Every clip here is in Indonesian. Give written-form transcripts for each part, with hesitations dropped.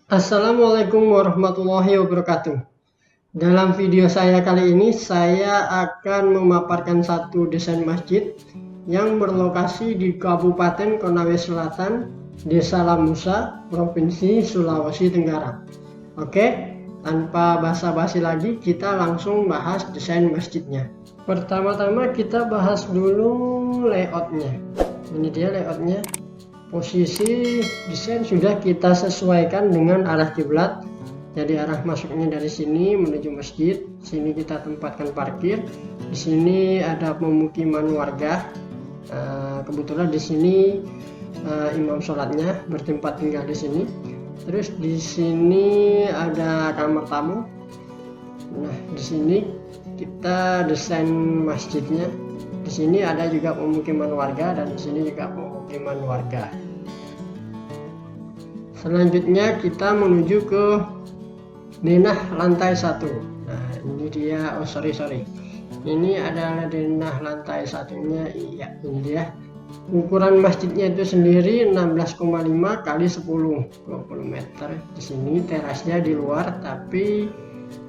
Assalamualaikum warahmatullahi wabarakatuh. Dalam video saya kali ini saya akan memaparkan satu desain masjid yang berlokasi di Kabupaten Konawe Selatan, Desa Lamusa, Provinsi Sulawesi Tenggara. Oke, tanpa basa-basi lagi kita langsung bahas desain masjidnya. Pertama-tama kita bahas dulu layoutnya. Ini dia layoutnya. Posisi desain sudah kita sesuaikan dengan arah kiblat. Jadi arah masuknya dari sini menuju masjid. Sini kita tempatkan parkir. Di sini ada pemukiman warga. Kebetulan di sini imam sholatnya bertempat tinggal di sini. Terus di sini ada kamar tamu. Nah, di sini kita desain masjidnya. Di sini ada juga pemukiman warga dan di sini juga pemukiman warga. Selanjutnya kita menuju ke denah lantai 1. Nah, ini dia. Sorry. Ini adalah denah lantai satunya. Iya, ini dia. Ukuran masjidnya itu sendiri 16,5 kali 10, 20 meter. Di sini terasnya di luar, tapi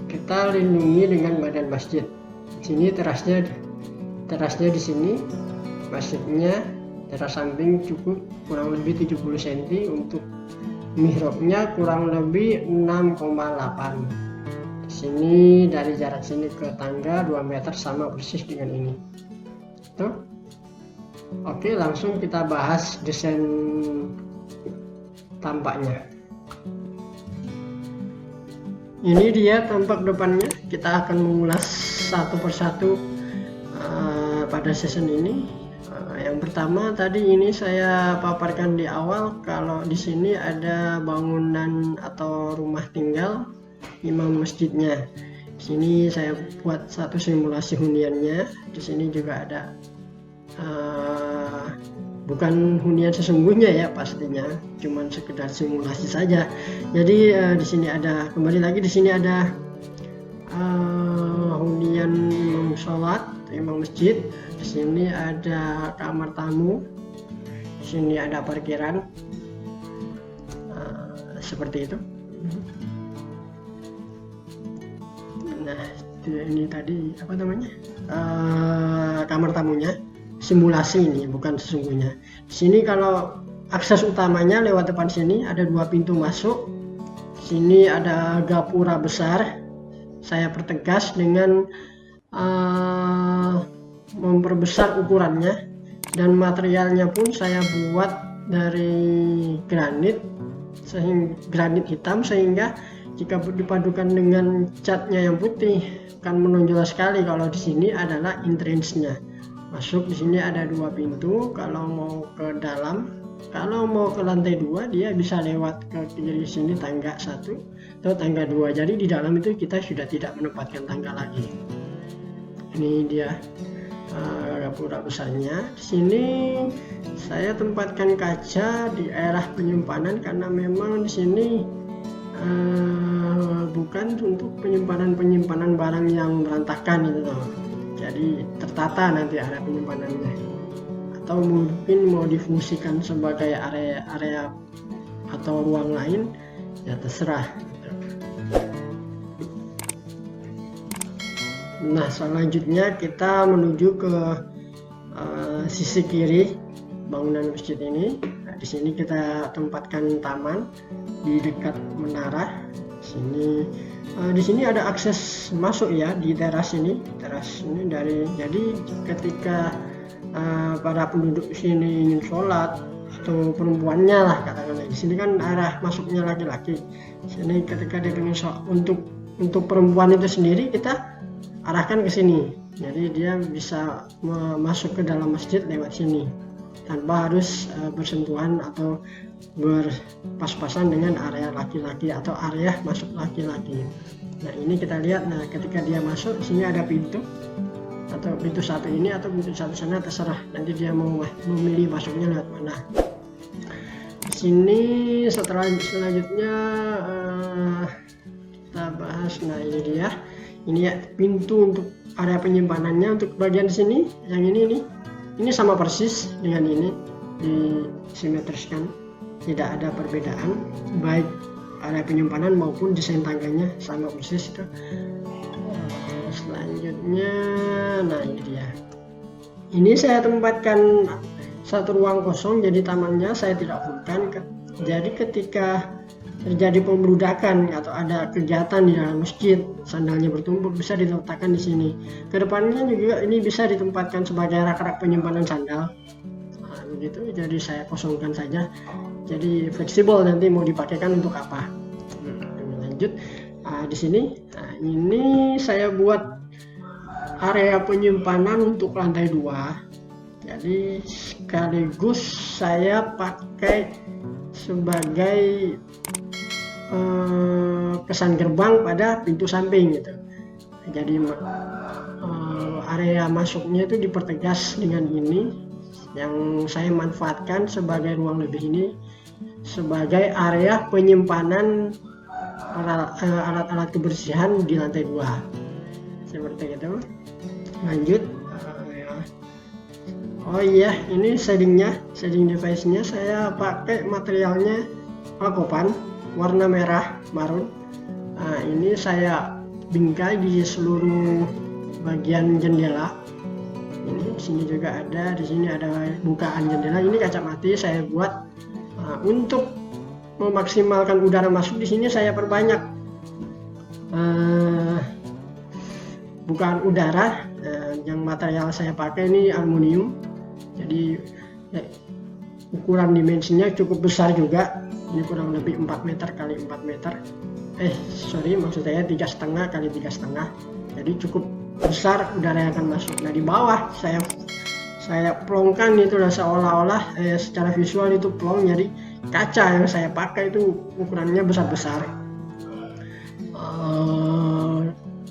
kita lindungi dengan badan masjid. Di sini terasnya di sini, masjidnya teras samping cukup kurang lebih 70 cm, untuk mihrabnya kurang lebih 6,8. Di sini dari jarak sini ke tangga 2 meter sama persis dengan ini. Tuh. Oke, langsung kita bahas desain tampaknya. Ini dia tampak depannya. Kita akan mengulas satu persatu pada season ini. Yang pertama tadi ini saya paparkan di awal, kalau di sini ada bangunan atau rumah tinggal imam masjidnya. Di sini saya buat satu simulasi huniannya. Di sini juga ada bukan hunian sesungguhnya ya, pastinya cuman sekedar simulasi saja. Jadi di sini ada, kembali lagi, di sini ada hunian imam sholat, imam masjid. Di sini ada kamar tamu, di sini ada parkiran, seperti itu. Nah, ini tadi apa namanya, kamar tamunya, simulasi ini bukan sesungguhnya. Di sini kalau akses utamanya lewat depan sini ada 2 pintu masuk. Di sini ada gapura besar. Saya pertegas dengan memperbesar ukurannya, dan materialnya pun saya buat dari granit hitam, sehingga jika dipadukan dengan catnya yang putih akan menonjol sekali. Kalau di sini adalah entrance-nya. Masuk di sini ada 2 pintu. Kalau mau ke dalam, kalau mau ke lantai 2 dia bisa lewat ke kiri sini, tangga 1 atau tangga 2. Jadi di dalam itu kita sudah tidak menempatkan tangga lagi. Ini dia gapura besarnya. Di sini saya tempatkan kaca di arah penyimpanan karena memang di sini bukan untuk penyimpanan barang yang berantakan itu loh. Jadi tertata nanti area penyimpanannya, atau mungkin mau difungsikan sebagai area atau ruang lain, ya terserah. Nah, selanjutnya kita menuju ke sisi kiri bangunan masjid ini. Nah, di sini kita tempatkan taman di dekat menara. Di sini ada akses masuk ya, di teras ini. Jadi ketika para penduduk sini ingin sholat, atau perempuannya lah katakanlah, di sini kan arah masuknya laki-laki. Sini ketika dia ingin sholat, untuk perempuan itu sendiri kita arahkan ke sini, jadi dia bisa masuk ke dalam masjid lewat sini tanpa harus bersentuhan atau berpas-pasan dengan area laki-laki atau area masuk laki-laki. Nah, ini kita lihat. Nah, ketika dia masuk, sini ada pintu, atau pintu satu ini atau pintu satu sana, terserah nanti dia mau memilih masuknya lewat mana. Di sini selanjutnya kita bahas. Nah, ini dia. Ini ya pintu untuk area penyimpanannya. Untuk bagian di sini, yang ini sama persis dengan ini, disimetriskan, tidak ada perbedaan baik area penyimpanan maupun desain tangganya sama persis itu. Selanjutnya, nah ini dia. Ini saya tempatkan satu ruang kosong, jadi tamannya saya tidak fullkan. Jadi ketika terjadi pembludakan atau ada kegiatan di dalam masjid, sandalnya bertumpuk, bisa diletakkan di sini. Kedepannya juga ini bisa ditempatkan sebagai rak-rak penyimpanan sandal. Nah, begitu, jadi saya kosongkan saja. Jadi fleksibel, nanti mau dipakaikan untuk apa. Lanjut, di sini, nah, ini saya buat area penyimpanan untuk lantai 2. Jadi sekaligus saya pakai sebagai kesan gerbang pada pintu samping gitu. Jadi area masuknya itu dipertegas dengan ini, yang saya manfaatkan sebagai ruang lebih ini sebagai area penyimpanan alat-alat kebersihan di lantai 2 seperti itu. Lanjut, oh iya, ini shading device nya saya pakai materialnya Alcopan warna merah marun. Nah, ini saya bingkai di seluruh bagian jendela. Ini di sini juga ada, di sini ada bukaan jendela. Ini kaca mati saya buat untuk memaksimalkan udara masuk. Di sini saya perbanyak bukaan udara. Yang material saya pakai ini aluminium. Jadi ukuran dimensinya cukup besar juga. Ini kurang lebih 4 meter kali 4 meter. Maksud saya 3,5 kali 3,5. Jadi cukup besar udara yang akan masuk. Nah, di bawah saya plongkan itu seolah-olah secara visual itu plong. Jadi kaca yang saya pakai itu ukurannya besar-besar.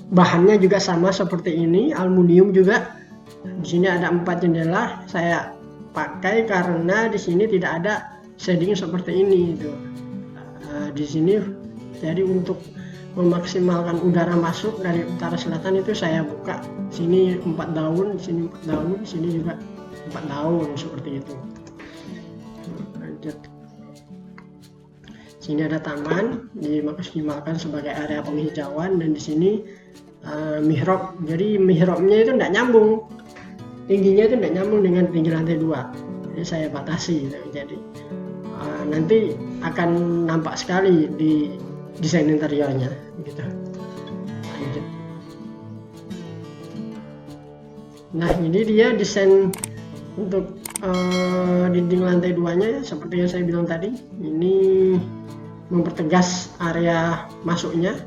Bahannya juga sama seperti ini, aluminium juga. Di sini ada 4 jendela saya pakai karena di sini tidak ada shading seperti ini itu. Di sini jadi untuk memaksimalkan udara masuk dari utara selatan itu saya buka sini 4 daun, sini 4 daun, sini juga 4 daun seperti itu. Lanjut. Sini ada taman dimaksimalkan sebagai area penghijauan, dan di sini mihrab. Jadi mihrabnya itu tidak nyambung, tingginya itu tidak nyambung dengan tinggi lantai 2. Jadi saya batasi gitu. Jadi nanti akan nampak sekali di desain interiornya gitu. Lanjut. Nah, ini dia desain untuk dinding lantai 2-nya seperti yang saya bilang tadi. Ini mempertegas area masuknya,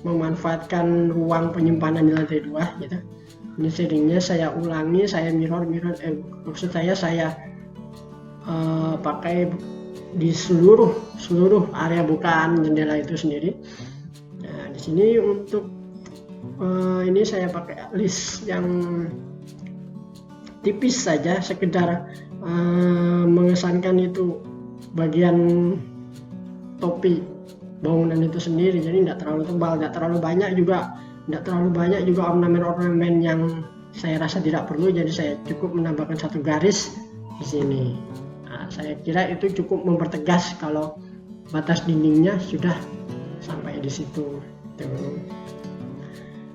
memanfaatkan ruang penyimpanan di lantai 2 gitu. Ini shadingnya saya ulangi, saya mirror maksud saya pakai di seluruh area bukaan jendela itu sendiri. Nah, di sini untuk ini saya pakai list yang tipis saja, sekedar mengesankan itu bagian topi bangunan itu sendiri. Jadi tidak terlalu tebal, tidak terlalu banyak juga ornamen-ornamen yang saya rasa tidak perlu. Jadi saya cukup menambahkan 1 garis di sini. Nah, saya kira itu cukup mempertegas kalau batas dindingnya sudah sampai di situ. Tuh.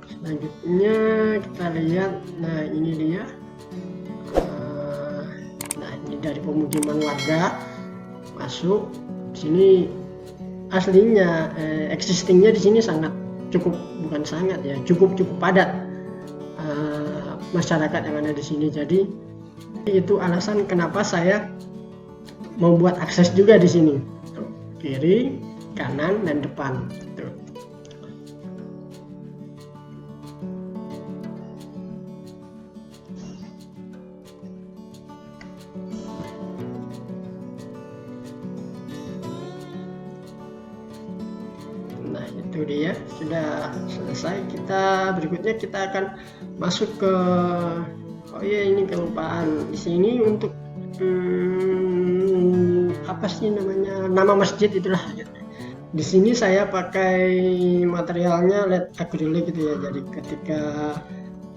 Selanjutnya kita lihat, nah ini dia. Nah, ini dari pemukiman warga masuk sini. Aslinya existingnya di sini cukup padat masyarakat yang ada di sini. Jadi itu alasan kenapa saya membuat akses juga di sini, kiri, kanan, dan depan. Tuh. Nah, itu dia, sudah selesai. Berikutnya kita akan masuk ke, ini kelupaan. Di sini untuk apa sih namanya, nama masjid itulah. Di sini saya pakai materialnya LED akrilik gitu ya. Jadi ketika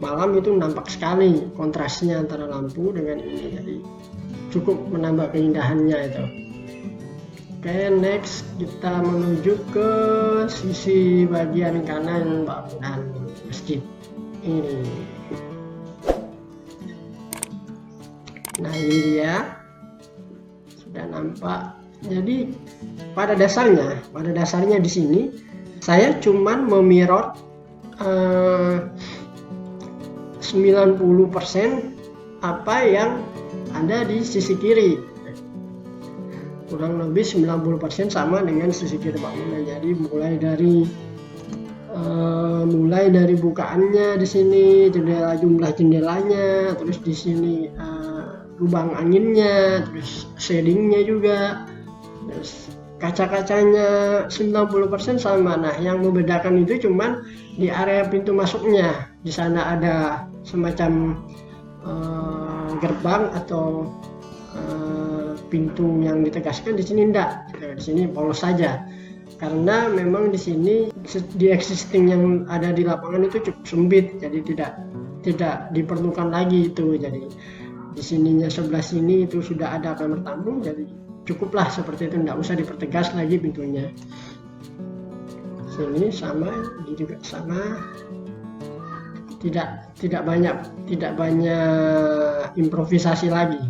malam itu nampak sekali kontrasnya antara lampu dengan ini. Jadi cukup menambah keindahannya itu. Oke, next kita menuju ke sisi bagian kanan bangunan masjid ini. Nah, ini dia, sudah nampak. Jadi pada dasarnya di sini saya cuman memirror 90% apa yang ada di sisi kiri, kurang lebih 90% sama dengan sisi kiri bangunan. Jadi mulai dari bukaannya di sini, jumlah jendelanya, terus di sini lubang anginnya, terus shadingnya juga, terus kaca-kacanya 90% sama. Nah, yang membedakan itu cuman di area pintu masuknya. Di sana ada semacam gerbang atau pintu yang ditegaskan, di sini enggak. Di sini polos saja. Karena memang di sini di existing yang ada di lapangan itu cukup sempit, jadi tidak diperlukan lagi itu. Jadi di sininya sebelah sini itu sudah ada kamar tamu, jadi cukuplah seperti itu, tidak usah dipertegas lagi pintunya. Sini sama, ini juga sama, tidak banyak improvisasi lagi.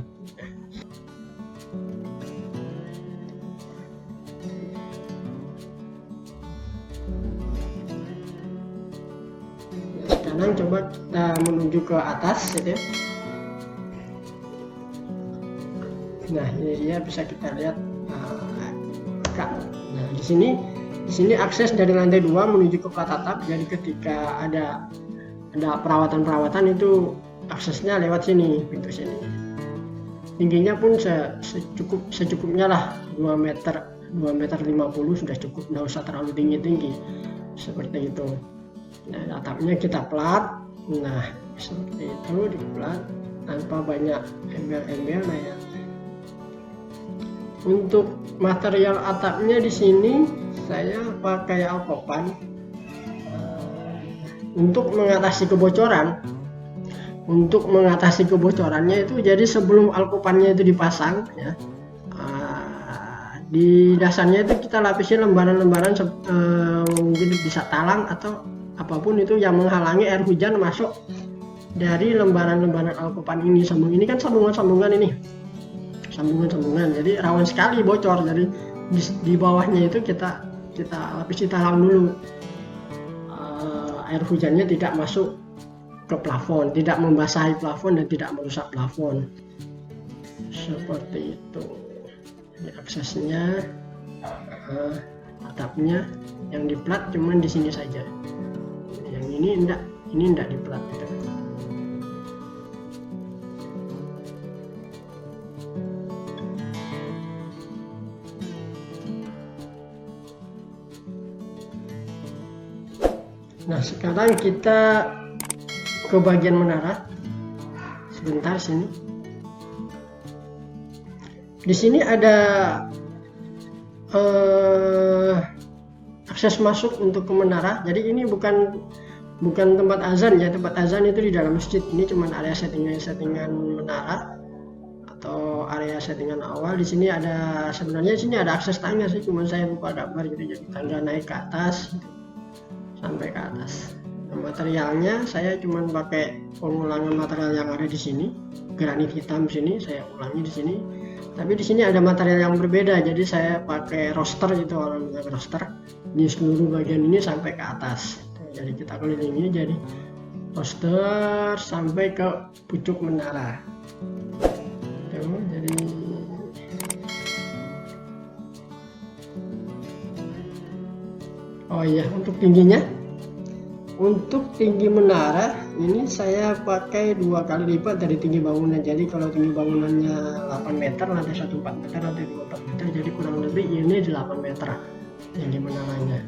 Sekarang coba kita menuju ke atas, gitu ya. Nah, ini dia, bisa kita lihat. Nah, di sini akses dari lantai 2 menuju ke plat atap. Jadi ketika ada perawatan itu aksesnya lewat sini, pintu sini. Tingginya pun secukupnya lah, 2 meter 50 sudah cukup, nggak usah terlalu tinggi seperti itu. Nah, atapnya kita plat. Nah, seperti itu, diplat tanpa banyak embel-embel. Nah, ya. Untuk material atapnya di sini saya pakai alkopan untuk mengatasi kebocoran. Untuk mengatasi kebocorannya itu, jadi sebelum alkopannya itu dipasang, ya, di dasarnya itu kita lapisi lembaran-lembaran, mungkin bisa talang atau apapun itu yang menghalangi air hujan masuk dari lembaran-lembaran alkopan ini. Ini kan sambungan-sambungan ini. Sambungan, jadi rawan sekali bocor. Jadi di bawahnya itu kita lapisi talang dulu, air hujannya tidak masuk ke plafon, tidak membasahi plafon dan tidak merusak plafon. Seperti itu. Jadi aksesnya, atapnya yang diplat cuman di sini saja. Yang ini enggak diplat. Nah, sekarang kita ke bagian menara. Sebentar, sini. Di sini ada akses masuk untuk ke menara. Jadi ini bukan tempat azan ya. Tempat azan itu di dalam masjid. Ini cuma area settingan menara atau area settingan awal. Di sini sebenarnya di sini ada akses tangga sih, cuma saya lupa gambar gitu. Jadi tangga naik ke atas gitu, sampai ke atas. Nah, materialnya saya cuma pakai pengulangan material yang ada di sini, granit hitam sini saya ulangi di sini. Tapi di sini ada material yang berbeda, jadi saya pakai roster itu, orang bilang roster. Di seluruh bagian ini sampai ke atas. Jadi kita kelilingi, jadi roster sampai ke pucuk menara. Jadi oh iya, untuk tingginya, untuk tinggi menara ini saya pakai 2 kali lipat dari tinggi bangunan. Jadi kalau tinggi bangunannya 8 meter, lantai 1 4 meter, lantai 2 4 meter, jadi kurang lebih ini 8 meter tinggi menaranya.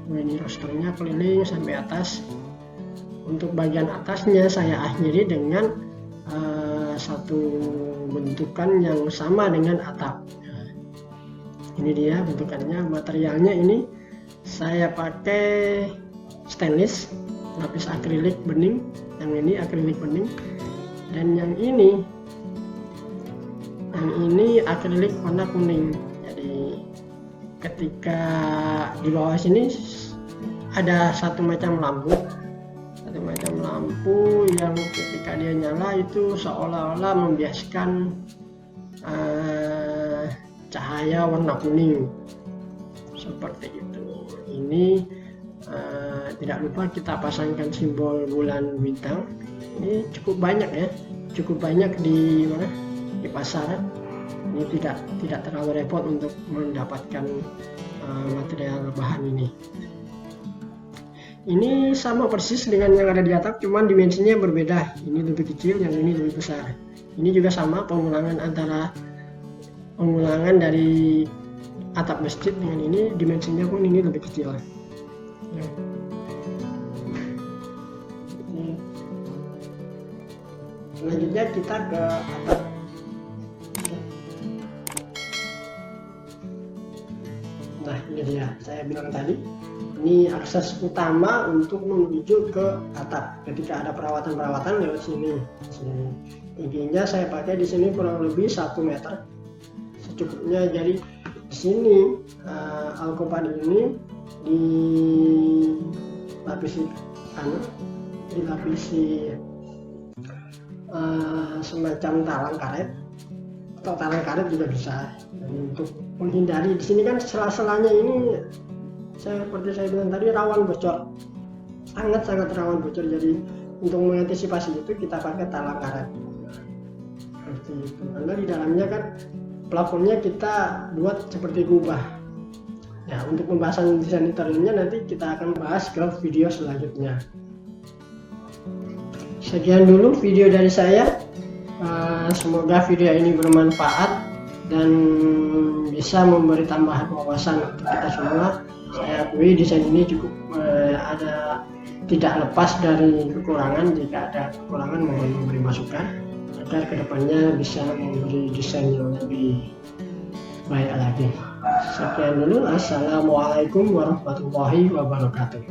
Ini rosternya keliling sampai atas. Untuk bagian atasnya saya akhiri dengan satu bentukan yang sama dengan atap. Ini dia bentukannya. Materialnya ini saya pakai stainless, lapis akrilik bening. Yang ini akrilik bening, dan yang ini akrilik warna kuning. Jadi ketika di bawah sini ada satu macam lampu yang ketika dia nyala itu seolah-olah membiaskan cahaya warna kuning seperti itu. Ini tidak lupa kita pasangkan simbol bulan bintang. Ini cukup banyak ya, cukup banyak di pasar. Ini tidak terlalu repot untuk mendapatkan material bahan ini. Ini sama persis dengan yang ada di atap, cuman dimensinya berbeda. Ini lebih kecil, yang ini lebih besar. Ini juga sama pengulangan dari atap masjid dengan ini, dimensinya pun ini lebih kecil. Selanjutnya kita ke atap. Nah, ini dia, saya bilang tadi, ini akses utama untuk menuju ke atap. Ketika ada perawatan lewat sini. Tingginya saya pakai di sini kurang lebih 1 meter secukupnya. Jadi di sini alkopan ini dilapisi semacam talang karet, atau talang karet juga bisa. Jadi untuk menghindari, di sini kan sela-selanya ini seperti saya bilang tadi rawan bocor, sangat rawan bocor. Jadi untuk mengantisipasi itu kita pakai talang karet seperti itu, karena di dalamnya kan plafonnya kita buat seperti kubah. Ya, untuk pembahasan desain interiornya nanti kita akan bahas ke video selanjutnya. Sekian dulu video dari saya. Semoga video ini bermanfaat dan bisa memberi tambahan wawasan untuk kita semua. Saya akui desain ini cukup tidak lepas dari kekurangan. Jika ada kekurangan mohon memberi masukan agar kedepannya bisa memberi desain yang lebih baik lagi. Sekian dulu. Assalamualaikum warahmatullahi wabarakatuh.